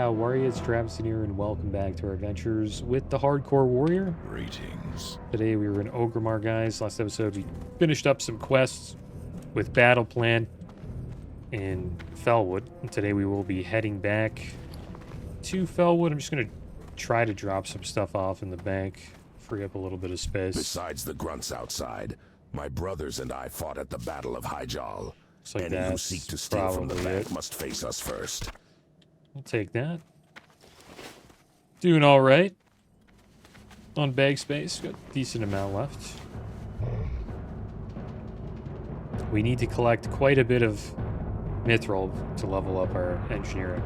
how are you? It's Travis here, and welcome back to our adventures with the Hardcore Warrior. Greetings. Today we were in Orgrimmar, guys. Last episode we finished up some quests with Battle Plan in Felwood. And today we will be heading back to Felwood. I'm just going to try to drop some stuff off in the bank, free up a little bit of space. Besides the grunts outside, my brothers and I fought at the Battle of Highjaw. Like Any who seek to steal from the bank must face us first. I'll take that. Doing all right on bag space. Got a decent amount left. We need to collect quite a bit of mithril to level up our engineering.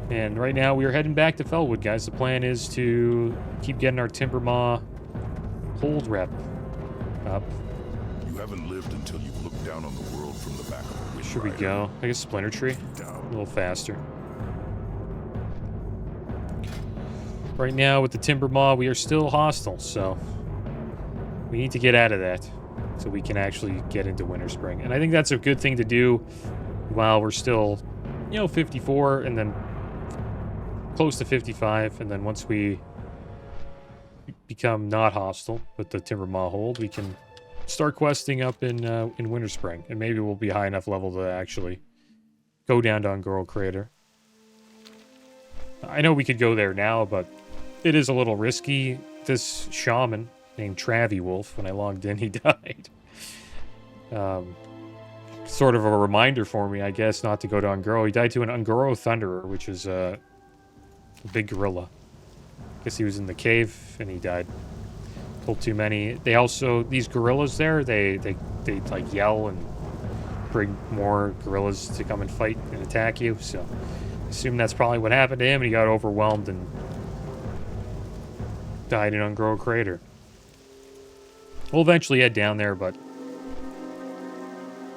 And right now we are heading back to Felwood, guys. The plan is to keep getting our Timbermaw hold rep up. You haven't lived until you look down on the world from the back of a wind Should we go? I guess Splinter Tree. A little faster. Right now with the Timbermaw, we are still hostile, so we need to get out of that so we can actually get into Winter Spring. And I think that's a good thing to do while we're still, 54 and then close to 55, and then once we become not hostile with the Timbermaw hold, we can start questing up in Winter Spring, and maybe we'll be high enough level to actually go down to Ungoro Crater. I know we could go there now, but it is a little risky. This shaman named Travie Wolf, when I logged in, he died. Sort of a reminder for me, I guess, not to go to Ungoro. He died to an Ungoro Thunderer, which is a big gorilla. Guess he was in the cave and he died. Killed too many. They also, these gorillas there, they like yell and bring more gorillas to come and fight and attack you. So I assume that's probably what happened to him, and he got overwhelmed and died in Ungoro Crater. We'll eventually head down there, but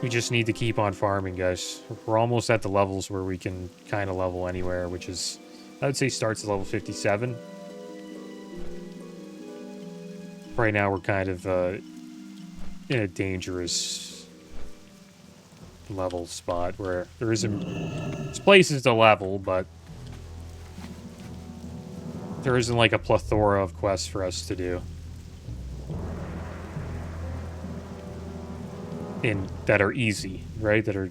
we just need to keep on farming, guys. We're almost at the levels where we can kind of level anywhere, which is, I would say, starts at level 57. Right now, we're kind of in a dangerous level spot where there isn't... There's places to level, but there isn't like a plethora of quests for us to do that are easy, right? That are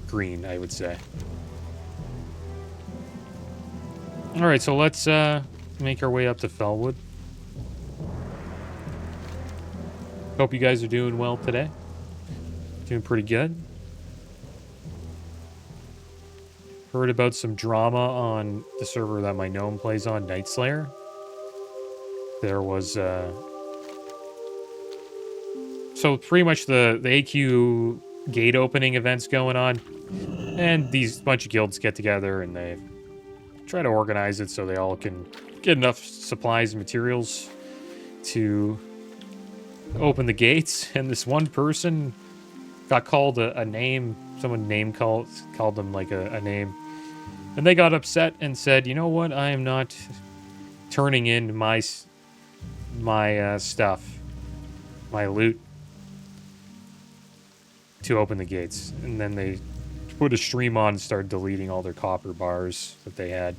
green, I would say. Alright, so let's make our way up to Felwood. Hope you guys are doing well today. Doing pretty good. Heard about some drama on the server that my gnome plays on, Night Slayer. There was so pretty much the AQ gate opening events going on, and these bunch of guilds get together and they try to organize it so they all can get enough supplies and materials to open the gates. And this one person got called a name. Someone called them like a name, and they got upset and said, "You know what? I am not turning in my stuff, my loot, to open the gates." And then they put a stream on and started deleting all their copper bars that they had.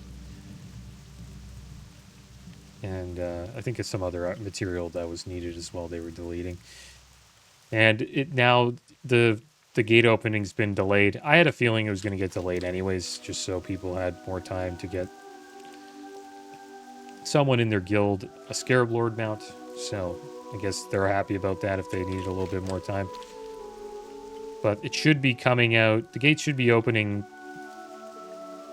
And I think it's some other material that was needed as well they were deleting. And it now, the gate opening's been delayed. I had a feeling it was going to get delayed anyways, just so people had more time to get someone in their guild a Scarab Lord mount. So I guess they're happy about that if they needed a little bit more time. But it should be coming out. The gate should be opening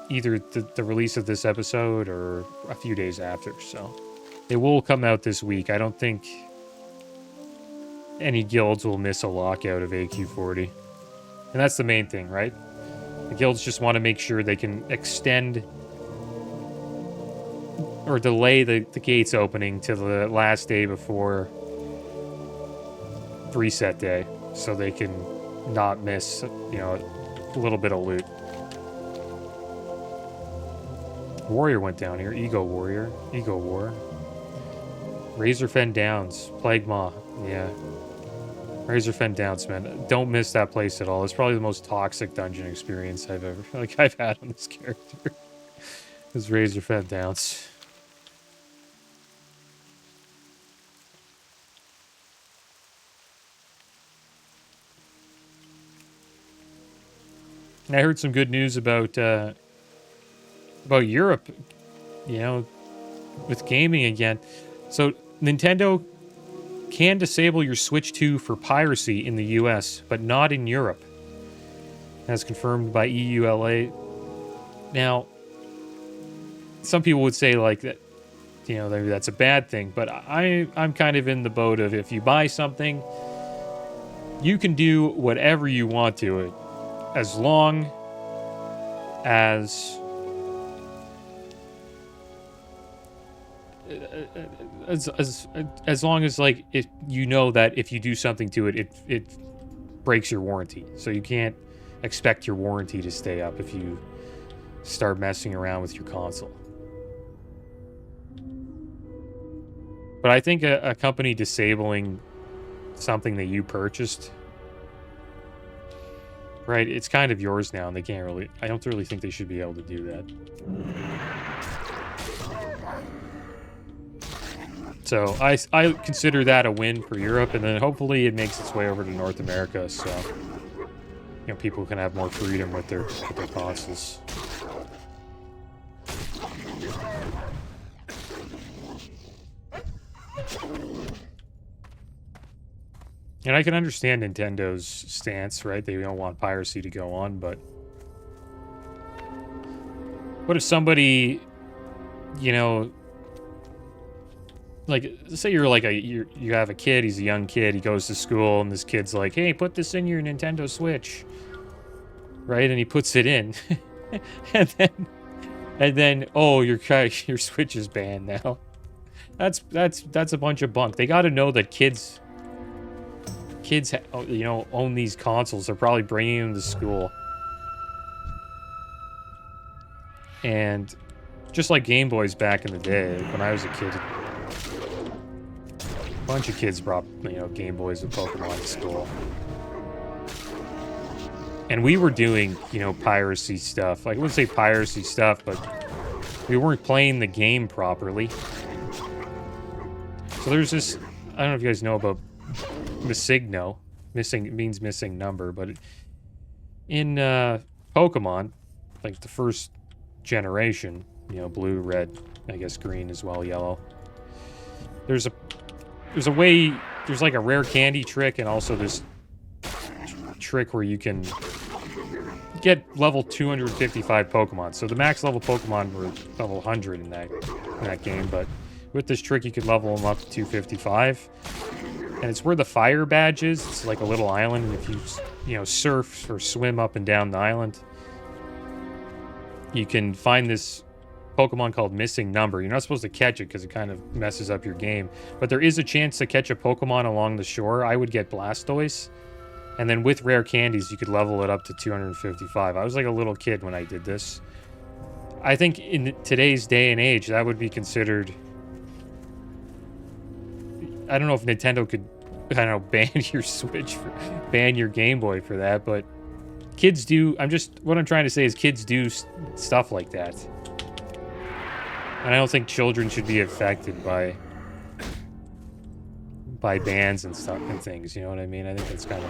either the release of this episode or a few days after. So it will come out this week. I don't think any guilds will miss a lockout of AQ40. And that's the main thing, right? The guilds just want to make sure they can extend or delay the gates opening to the last day before reset day, so they can not miss, a little bit of loot. Warrior went down here. Ego Warrior. Ego War. Razorfen Downs. Plague Maw. Yeah. Razorfen Downs, man. Don't miss that place at all. It's probably the most toxic dungeon experience I've had on this character. Is Razorfen Downs. I heard some good news about Europe, you know, with gaming again. So Nintendo can disable your Switch 2 for piracy in the US, but not in Europe, as confirmed by EULA. Now, some people would say like that, you know, maybe that's a bad thing, but I'm kind of in the boat of if you buy something, you can do whatever you want to it, as long as long as like if you know that if you do something to it, it breaks your warranty. So you can't expect your warranty to stay up if you start messing around with your console. But I think a company disabling something that you purchased, right, it's kind of yours now, and they can't really, I don't really think they should be able to do that. So I consider that a win for Europe, and then hopefully it makes its way over to North America, so you know people can have more freedom with their consoles. And I can understand Nintendo's stance, right? They don't want piracy to go on, but what if somebody, you know, like, say you're like you have a kid, he's a young kid, he goes to school, and this kid's like, hey, put this in your Nintendo Switch, right? And he puts it in, and then oh, your Switch is banned now. That's a bunch of bunk. They got to know that kids, you know, own these consoles. They're probably bringing them to school, and just like Game Boys back in the day, when I was a kid. A bunch of kids brought, you know, Game Boys and Pokemon to school. And we were doing, you know, piracy stuff. Like, I wouldn't say piracy stuff, but we weren't playing the game properly. So there's this, I don't know if you guys know about Missigno. Missing, it means missing number, but in Pokemon, like the first generation, you know, blue, red, I guess green as well, yellow. There's a way, there's like a rare candy trick, and also this trick where you can get level 255 Pokemon. So the max level Pokemon were level 100 in that game, but with this trick you could level them up to 255. And it's where the fire badge is. It's like a little island, and if you know, surf or swim up and down the island, you can find this Pokemon called Missing Number. You're not supposed to catch it because it kind of messes up your game, but there is a chance to catch a Pokemon along the shore. I would get Blastoise, and then with rare candies you could level it up to 255. I was like a little kid when I did this. I think in today's day and age that would be considered, I don't know if Nintendo could, I don't know, ban your Switch, ban your Game Boy for that, but kids do. What I'm trying to say is kids do stuff like that. And I don't think children should be affected by bans and stuff and things, you know what I mean? I think that's kind of,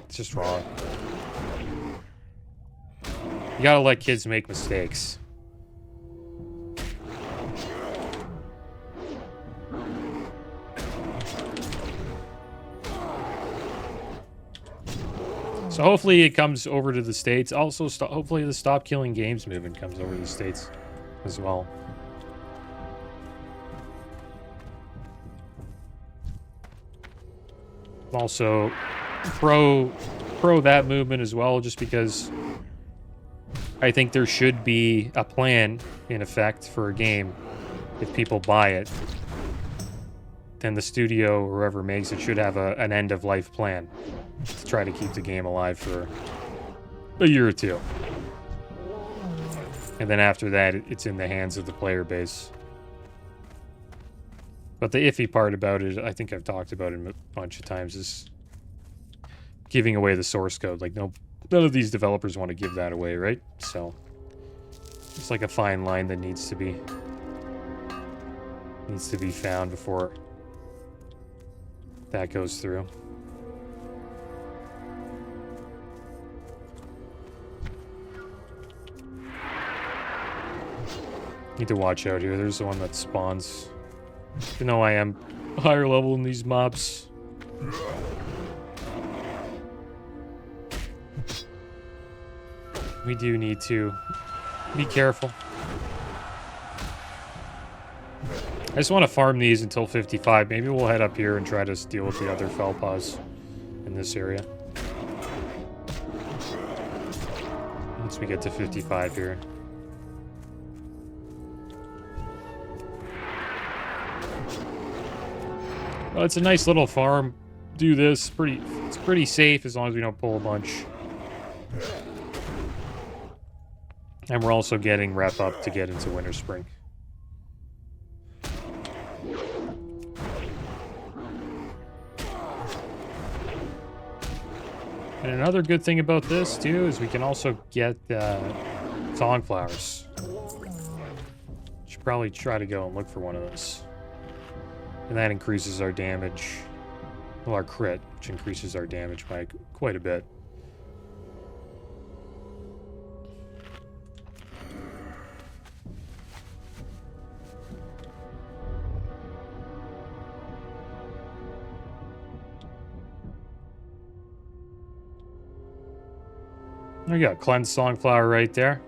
it's just wrong. You gotta let kids make mistakes. So hopefully it comes over to the States. Also, hopefully the Stop Killing Games movement comes over to the States as well. Also pro that movement as well, just because I think there should be a plan in effect for a game. If people buy it, then the studio or whoever makes it should have an end of life plan to try to keep the game alive for a year or two. And then after that, it's in the hands of the player base. But the iffy part about it, I think I've talked about it a bunch of times, is giving away the source code. Like, none of these developers want to give that away, right? So it's like a fine line that needs to be found before that goes through. Need to watch out here. There's the one that spawns. You know I am higher level in these mobs. We do need to be careful. I just want to farm these until 55. Maybe we'll head up here and try to deal with the other Felpaws in this area. Once we get to 55 here. Well, it's a nice little farm. Do this. It's pretty safe as long as we don't pull a bunch. And we're also getting rep up to get into Winter Spring. And another good thing about this, too, is we can also get Songflowers. Should probably try to go and look for one of those. And that increases our damage. Well, our crit, which increases our damage by quite a bit. There you go, Cleanse Songflower right there.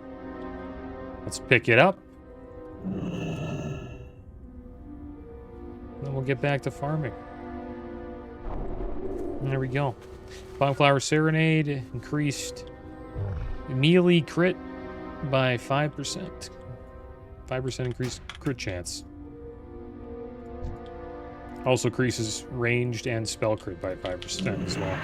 Let's pick it up. Then we'll get back to farming. And there we go. Songflower Serenade increased melee crit by 5%. 5% increased crit chance. Also increases ranged and spell crit by 5% as well.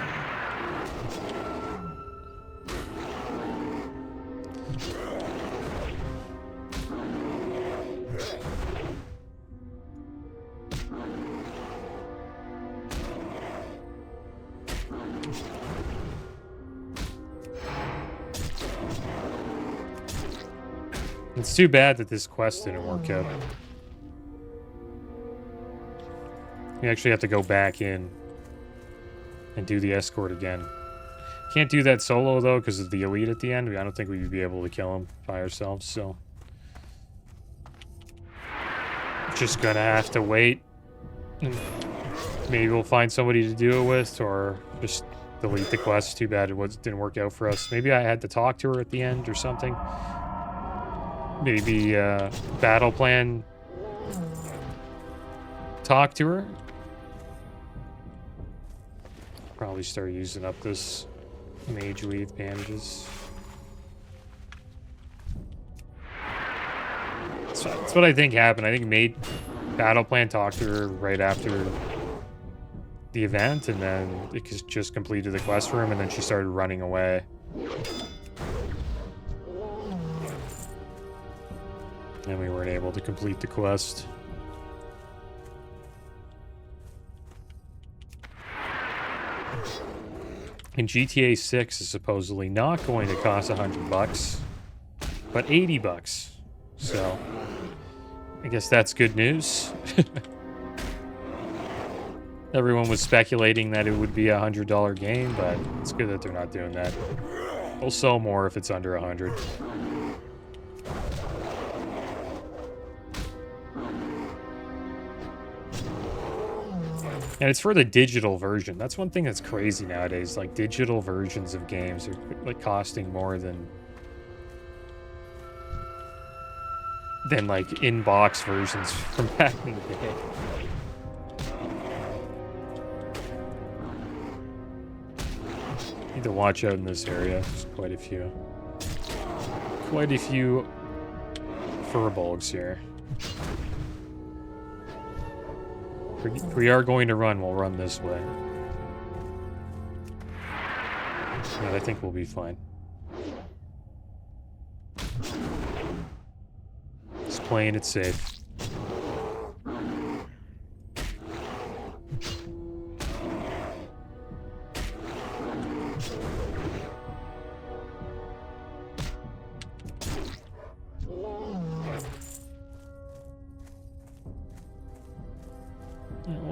It's too bad that this quest didn't work out. We actually have to go back in and do the escort again. Can't do that solo, though, because of the elite at the end. I don't think we'd be able to kill him by ourselves, so... Just gonna have to wait. Maybe we'll find somebody to do it with, or just delete the quest. Too bad it didn't work out for us. Maybe I had to talk to her at the end or something. Maybe battle plan. Talk to her. Probably start using up this mage weave bandages. That's what I think happened. I think battle plan talked to her right after the event, and then it just completed the quest room, and then she started running away. And we weren't able to complete the quest. And GTA 6 is supposedly not going to cost $100, but $80. So, I guess that's good news. Everyone was speculating that it would be a $100 game, but it's good that they're not doing that. They'll sell more if it's under 100. And it's for the digital version. That's one thing that's crazy nowadays. Like, digital versions of games are like costing more than like in-box versions from back in the day. Need to watch out in this area. There's quite a few furbolgs here. If we are going to run, we'll run this way. And I think we'll be fine. Just playing it safe.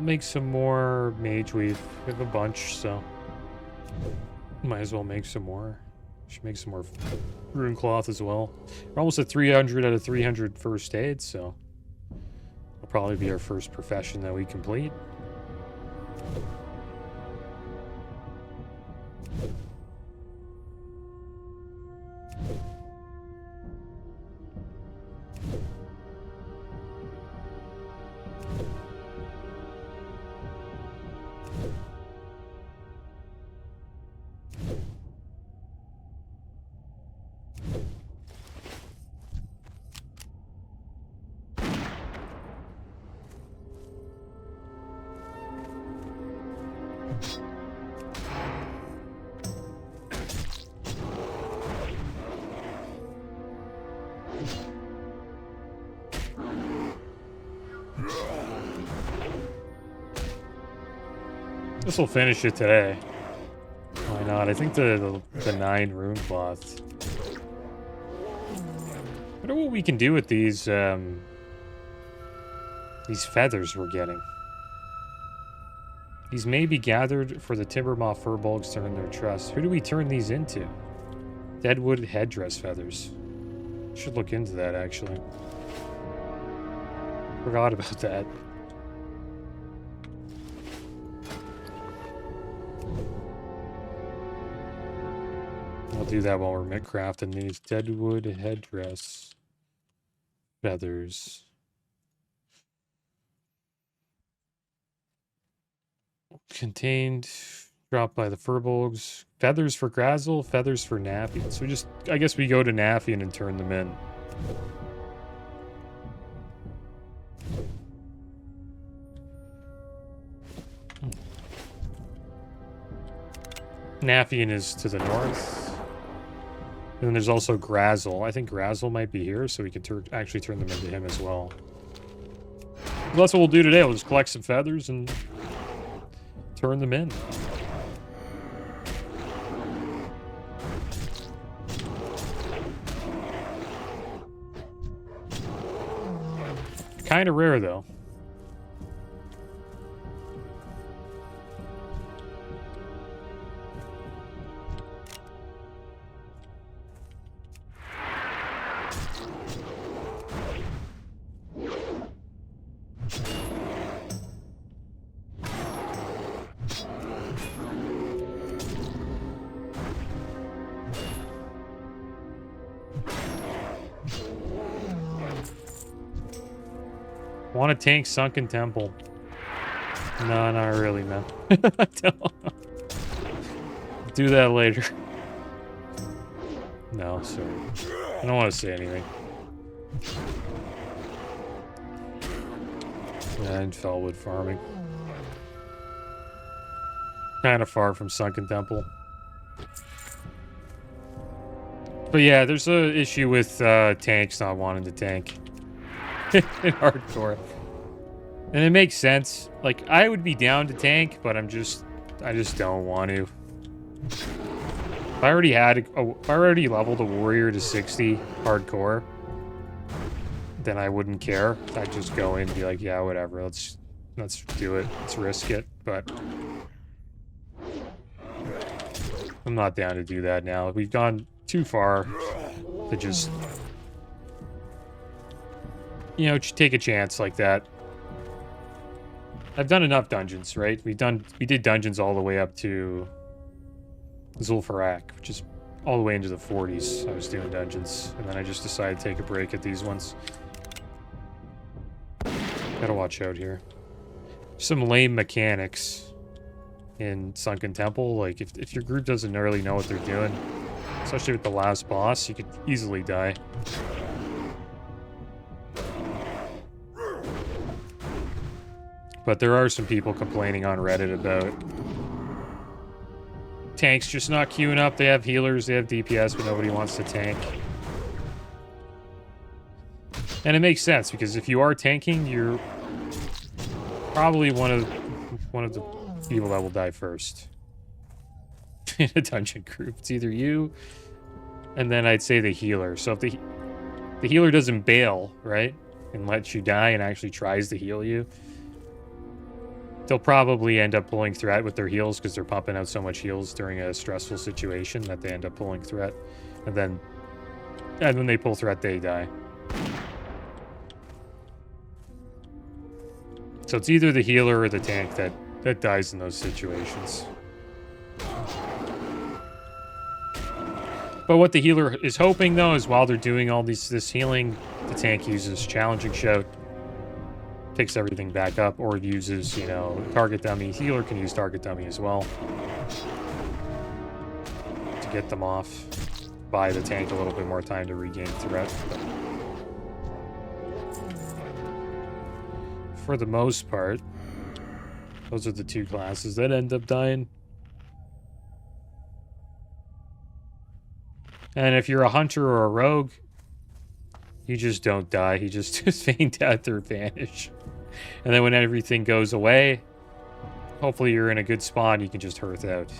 make some more mage weave. We have a bunch, so might as well make some more. Should make some more rune cloth as well. We're almost at 300 out of 300 first aid, so it'll probably be our first profession that we complete. This will finish it today. Why not? I think the 9 rune cloth. I wonder what we can do with these feathers we're getting. These may be gathered for the Timbermoth Furbolgs to earn their trust. Who do we turn these into? Deadwood headdress feathers. Should look into that, actually. Forgot about that. I'll do that while we're crafting these Deadwood headdress feathers. Contained, dropped by the Furbolgs. Feathers for Grazzle, feathers for Nappian. So I guess we go to Nappian and turn them in. Nappian is to the north. And then there's also Grazzle. I think Grazzle might be here, so we can actually turn them into him as well. So that's what we'll do today. We'll just collect some feathers and turn them in. Kind of rare, though. Want to tank Sunken Temple? No, not really, man. Do that later. No, sorry. I don't want to say anything. Yeah, in Fellwood farming. Kind of far from Sunken Temple. But yeah, there's an issue with tanks not wanting to tank. In hardcore. And it makes sense. Like, I would be down to tank, but I just don't want to. If I already leveled a warrior to 60 hardcore, then I wouldn't care. I'd just go in and be like, yeah, whatever, let's do it. Let's risk it. But I'm not down to do that now. We've gone too far to just, you know, take a chance like that. I've done enough dungeons, right? We did dungeons all the way up to Zul'Farrak, which is all the way into the 40s. I was doing dungeons, and then I just decided to take a break at these ones. Gotta watch out here. Some lame mechanics in Sunken Temple. Like, if your group doesn't really know what they're doing, especially with the last boss, you could easily die. But there are some people complaining on Reddit about tanks just not queuing up. They have healers, they have DPS, but nobody wants to tank. And it makes sense, because if you are tanking, you're probably one of the people that will die first in a dungeon group. It's either you, and then I'd say the healer. So if the healer doesn't bail, right, and lets you die and actually tries to heal you, they'll probably end up pulling threat with their heals because they're pumping out so much heals during a stressful situation that they end up pulling threat. And then when they pull threat, they die. So it's either the healer or the tank that dies in those situations. But what the healer is hoping, though, is while they're doing all this healing, the tank uses Challenging Shout, picks everything back up, or uses, you know, Target Dummy. Healer can use Target Dummy as well to get them off, buy the tank a little bit more time to regain threat. But for the most part, those are the two classes that end up dying. And if you're a hunter or a rogue, you just don't die. You just feign death or vanish. And then when everything goes away, hopefully you're in a good spot and you can just hearth out.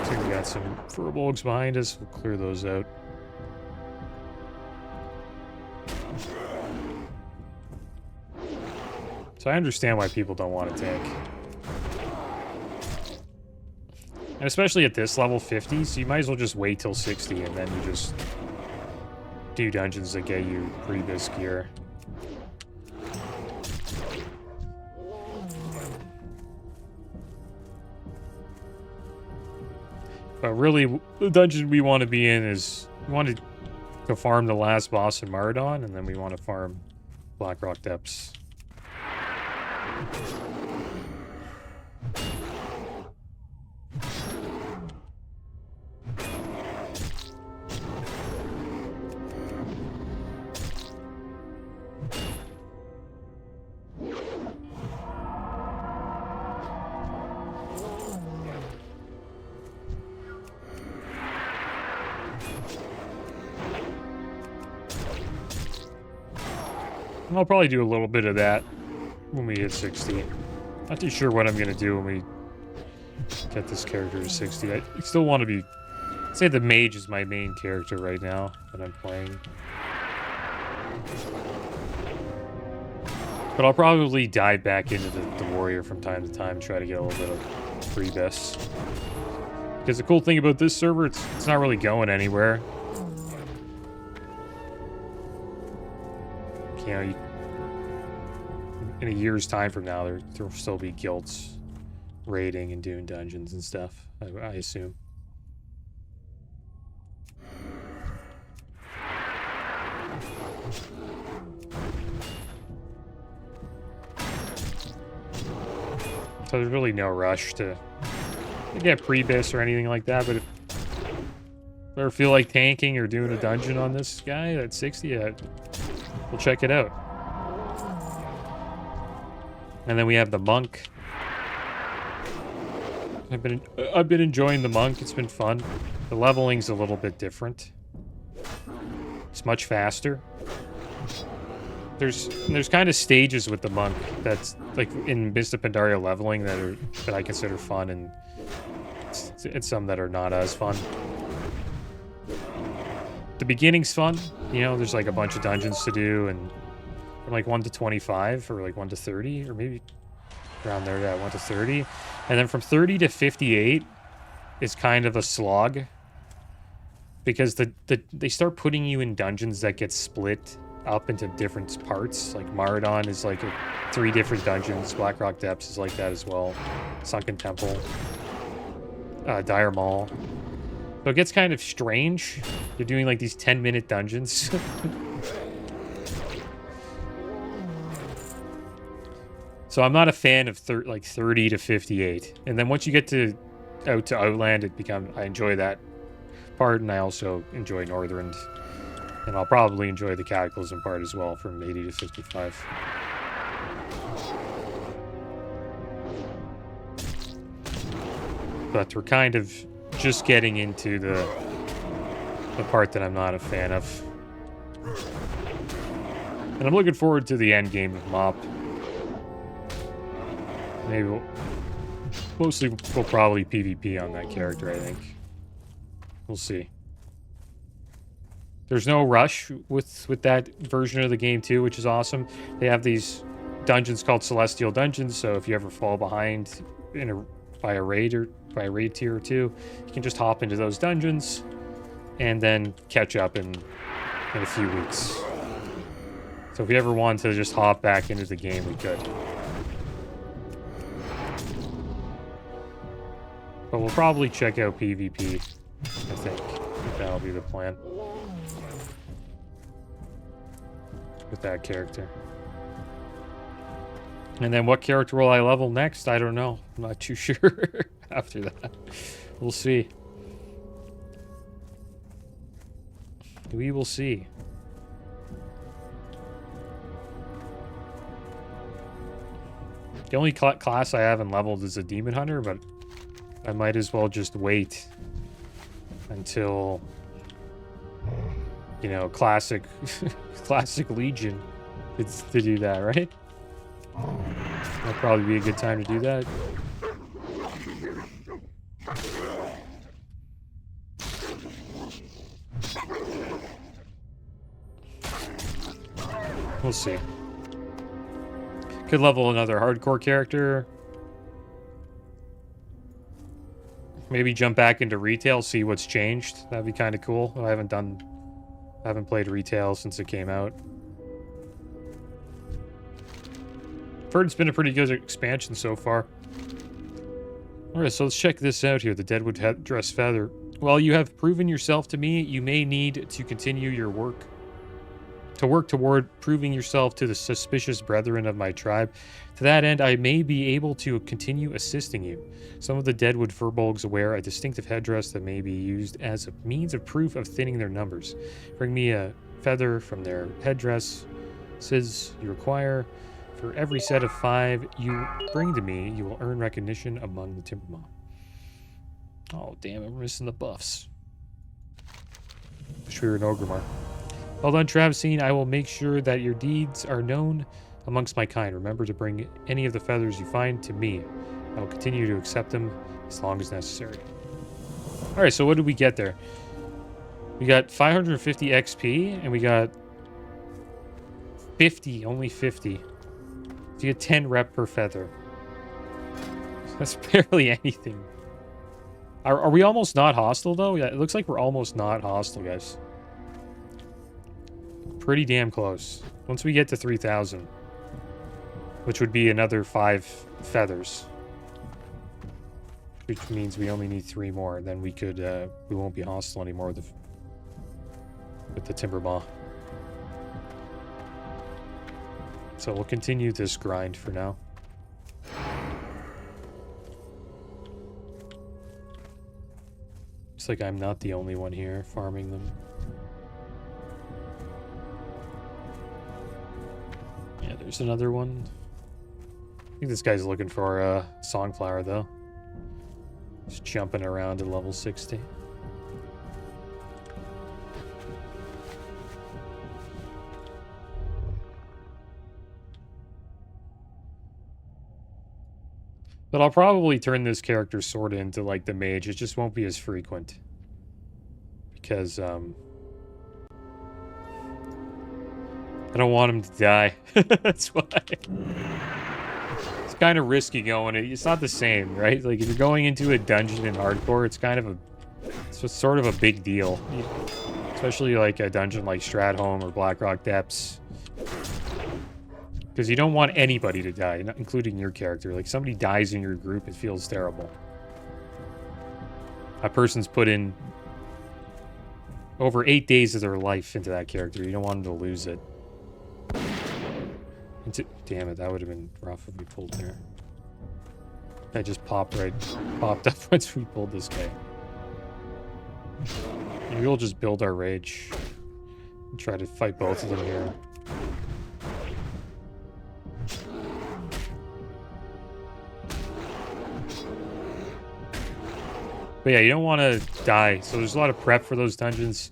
So we got some furbolgs behind us. We'll clear those out. So I understand why people don't want to tank. And especially at this level 50, so you might as well just wait till 60 and then you just do dungeons that get you pre-bis gear. But really, the dungeon we want to be in is, we want to go farm the last boss in Maraudon, and then we want to farm Blackrock Depths. I'll probably do a little bit of that when we hit 60. Not too sure what I'm going to do when we get this character to 60. I still want to be... I'd say the mage is my main character right now that I'm playing. But I'll probably dive back into the warrior from time to time, try to get a little bit of free-bis. Because the cool thing about this server, it's not really going anywhere. You know, in a year's time from now, there'll still be guilds raiding and doing dungeons and stuff, I assume. So there's really no rush to get pre-bis or anything like that, but if you ever feel like tanking or doing a dungeon on this guy at 60, we'll check it out. And then we have the monk. I've been enjoying the monk. It's been fun. The leveling's a little bit different. It's much faster. There's kind of stages with the monk that's like in Mist of Pandaria leveling that I consider fun, and it's some that are not as fun. The beginning's fun. You know, there's like a bunch of dungeons to do, and from like 1 to 25 or like 1 to 30 or maybe around there, yeah, 1 to 30. And then from 30 to 58 is kind of a slog because they start putting you in dungeons that get split up into different parts. Like Maraudon is like 3 different dungeons. Blackrock Depths is like that as well. Sunken Temple. Dire Maul. So it gets kind of strange. You're doing like these 10-minute dungeons. So I'm not a fan of like 30 to 58. And then once you get out to Outland, I enjoy that part, and I also enjoy Northrend. And I'll probably enjoy the Cataclysm part as well from 80 to 55. But we're kind of just getting into the part that I'm not a fan of. And I'm looking forward to the end game of Mop. Maybe we'll probably PvP on that character, I think. We'll see. There's no rush with that version of the game too, which is awesome. They have these dungeons called Celestial Dungeons, so if you ever fall behind by a raid tier or two, you can just hop into those dungeons and then catch up in a few weeks. So if you ever want to just hop back into the game, we could. But we'll probably check out PvP, I think. That'll be the plan. With that character. And then what character will I level next? I don't know. I'm not too sure after that. We'll see. We will see. The only class I haven't leveled is a Demon Hunter, but I might as well just wait until, you know, classic Legion to do that, right? That'll probably be a good time to do that. We'll see. Could level another hardcore character. Maybe jump back into retail, see what's changed. That'd be kind of cool. I haven't played retail since it came out. I've heard it's been a pretty good expansion so far. Alright, so let's check this out here. The Deadwood Dress Feather. While you have proven yourself to me, you may need to continue your work. To work toward proving yourself to the suspicious brethren of my tribe. To that end, I may be able to continue assisting you. Some of the Deadwood Furbolgs wear a distinctive headdress that may be used as a means of proof of thinning their numbers. Bring me a feather from their headdress. Says you require. For every set of 5 you bring to me, you will earn recognition among the Timbermaw. Oh, damn it, we're missing the buffs. Wish we were an Ogremar. Well done, Travesine. I will make sure that your deeds are known amongst my kind. Remember to bring any of the feathers you find to me. I will continue to accept them as long as necessary. Alright, so what did we get there? We got 550 XP, and we got 50, only 50. So you get 10 rep per feather. That's barely anything. Are we almost not hostile, though? Yeah, it looks like we're almost not hostile, guys. Pretty damn close. Once we get to 3,000, which would be another 5 feathers, which means we only need 3 more, then we could we won't be hostile anymore with the Timbermaw. So we'll continue this grind for now. Looks like I'm not the only one here farming them. Yeah, there's another one. I think this guy's looking for a Songflower, though. Just jumping around to level 60. But I'll probably turn this character sort of into, like, the mage. It just won't be as frequent. Because, I don't want him to die. That's why. It's kind of risky going. It's not the same, right? Like, if you're going into a dungeon in hardcore, it's kind of it's sort of a big deal. Especially, like, a dungeon like Stratholme or Blackrock Depths. Because you don't want anybody to die, not including your character. Like, somebody dies in your group, it feels terrible. A person's put in over 8 days of their life into that character. You don't want them to lose it. Damn it, that would have been rough if we pulled there. That just popped up once we pulled this guy. Maybe we'll just build our rage and try to fight both of them here. But yeah, you don't want to die. So there's a lot of prep for those dungeons.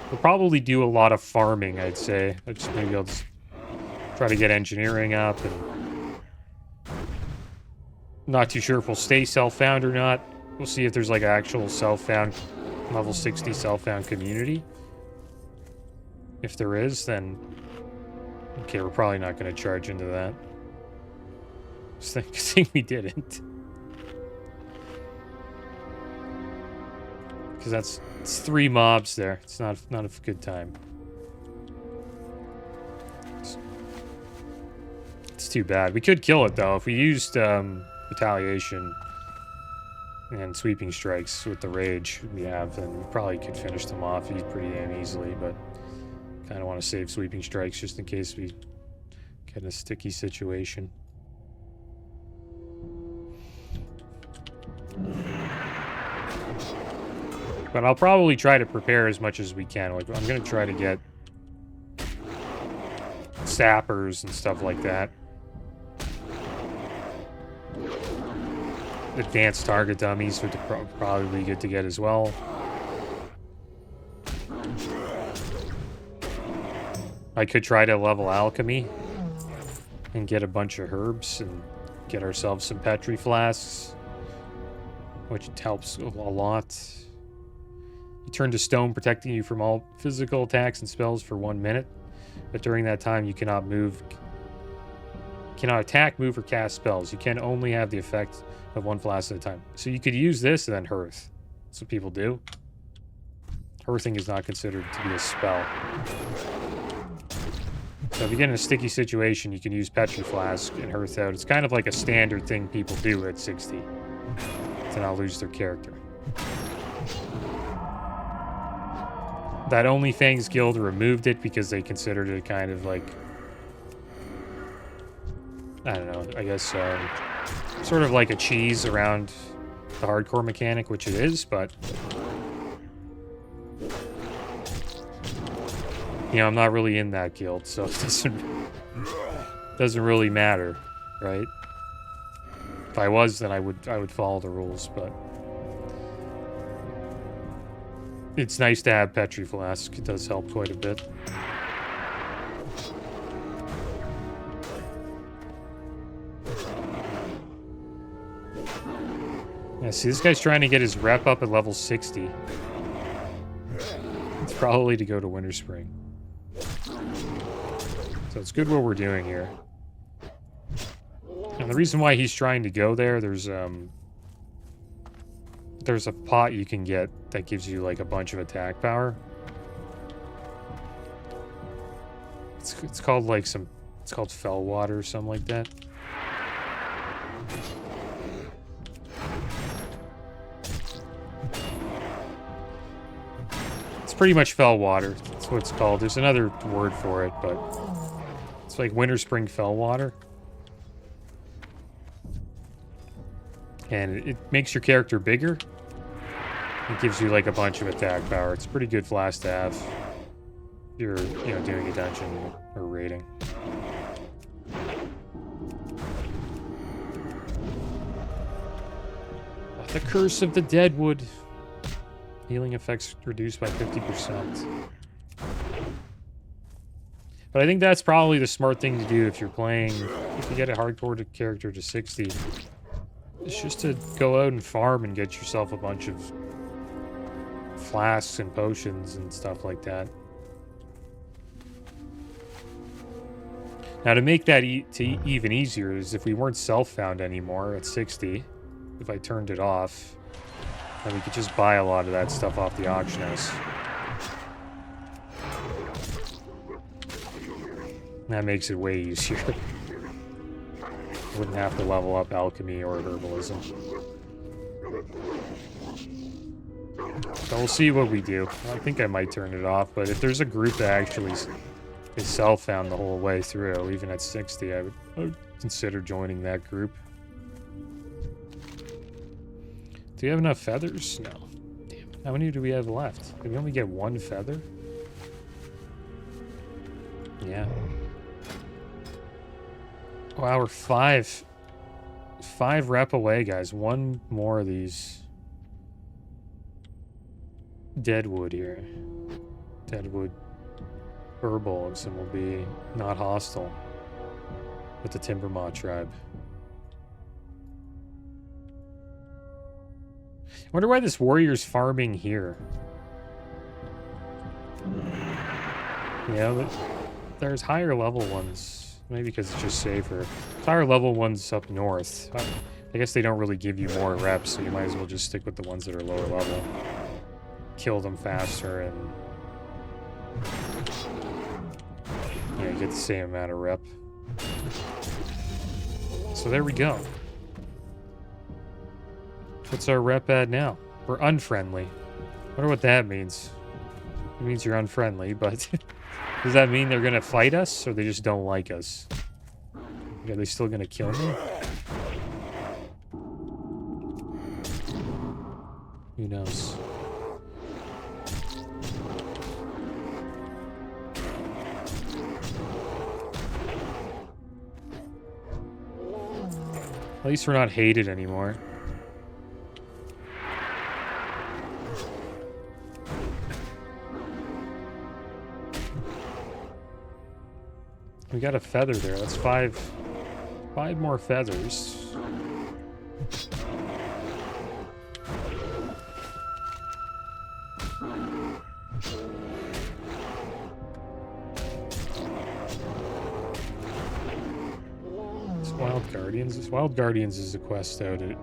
We'll probably do a lot of farming, I'd say. Maybe I'll just try to get engineering up. And not too sure if we'll stay self-found or not. We'll see if there's like an actual self-found, level 60 self-found community. If there is, then... Okay, we're probably not going to charge into that. Just think we didn't. Because it's 3 mobs there. It's not a good time. It's too bad. We could kill it, though. If we used retaliation and sweeping strikes with the rage we have, then we probably could finish them off pretty damn easily, but kind of want to save sweeping strikes just in case we get in a sticky situation. But I'll probably try to prepare as much as we can. Like, I'm going to try to get sappers and stuff like that. Advanced target dummies would probably be good to get as well. I could try to level alchemy and get a bunch of herbs and get ourselves some petri flasks, which helps a lot. You turn to stone, protecting you from all physical attacks and spells for 1 minute, but during that time you cannot attack, move, or cast spells. You can only have the effect of 1 flask at a time. So you could use this and then hearth. That's what people do. Hearthing is not considered to be a spell. So if you get in a sticky situation, you can use Petri Flask and hearth out. It's kind of like a standard thing people do at 60 to not lose their character. That OnlyFangs guild removed it because they considered it kind of like, I don't know, I guess sort of like a cheese around the hardcore mechanic, which it is, but you know, I'm not really in that guild, so it doesn't really matter, right? If I was, then I would follow the rules, but it's nice to have Petri Flask. It does help quite a bit. Yeah, see, this guy's trying to get his rep up at level 60. It's probably to go to Winter Spring. So it's good what we're doing here. And the reason why he's trying to go there, there's a pot you can get that gives you like a bunch of attack power. It's called like it's called Fell Water or something like that. It's pretty much Fell Water. That's what it's called. There's another word for it, but it's like Winter Spring Fell Water. And it makes your character bigger. It gives you like a bunch of attack power. It's a pretty good flask to have if you're, you know, doing a dungeon or raiding. The Curse of the Deadwood. Healing effects reduced by 50%. But I think that's probably the smart thing to do if you're playing, if you get a hardcore character to 60. It's just to go out and farm and get yourself a bunch of flasks and potions and stuff like that. Now, to make that even easier is if we weren't self-found anymore at 60, if I turned it off, then we could just buy a lot of that stuff off the auction house. That makes it way easier. Wouldn't have to level up alchemy or herbalism. So we'll see what we do. I think I might turn it off, but if there's a group that actually is self-found the whole way through, even at 60, I would consider joining that group. Do we have enough feathers? No. Damn. How many do we have left? Did we only get 1 feather? Yeah. Wow, we're 5 rep away, guys. 1 more of these Deadwood here. Deadwood Herbals, and we'll be not hostile with the Timbermaw tribe. I wonder why this warrior's farming here. Yeah, but there's higher level ones. Maybe because it's just safer. There's higher level ones up north. I guess they don't really give you more reps, so you might as well just stick with the ones that are lower level. Kill them faster and... yeah, you get the same amount of rep. So there we go. What's our rep at now? We're unfriendly. Wonder what that means. It means you're unfriendly, but... does that mean they're gonna fight us, or they just don't like us? Are they still gonna kill me? Who knows? At least we're not hated anymore. We got a feather there. That's five more feathers. Wild Guardians. Wild Guardians is a quest out in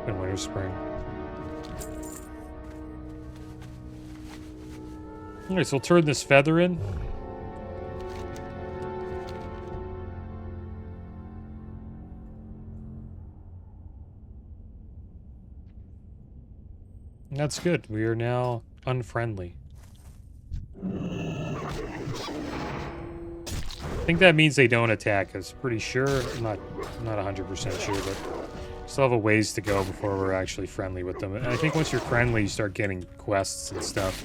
Winter Spring. Alright, so we'll turn this feather in. That's good. We are now unfriendly. I think that means they don't attack us. Pretty sure. I'm not 100% sure, but still have a ways to go before we're actually friendly with them. And I think once you're friendly, you start getting quests and stuff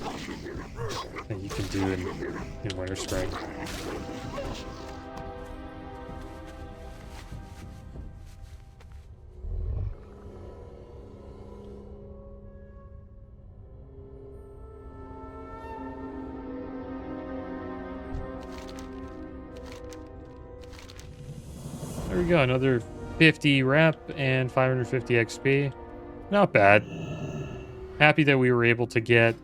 that you can do in Winter Spring. There we go, another 50 rep and 550 XP. Not bad. Happy that we were able to get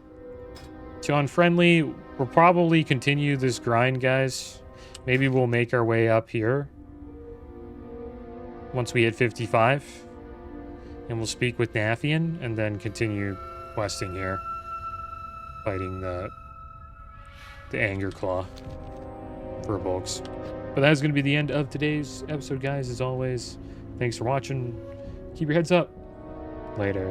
to unfriendly. We'll probably continue this grind, guys. Maybe we'll make our way up here once we hit 55. And we'll speak with Nathian and then continue questing here. Fighting the Anger Claw for bulks. But that is going to be the end of today's episode, guys. As always, thanks for watching. Keep your heads up. Later.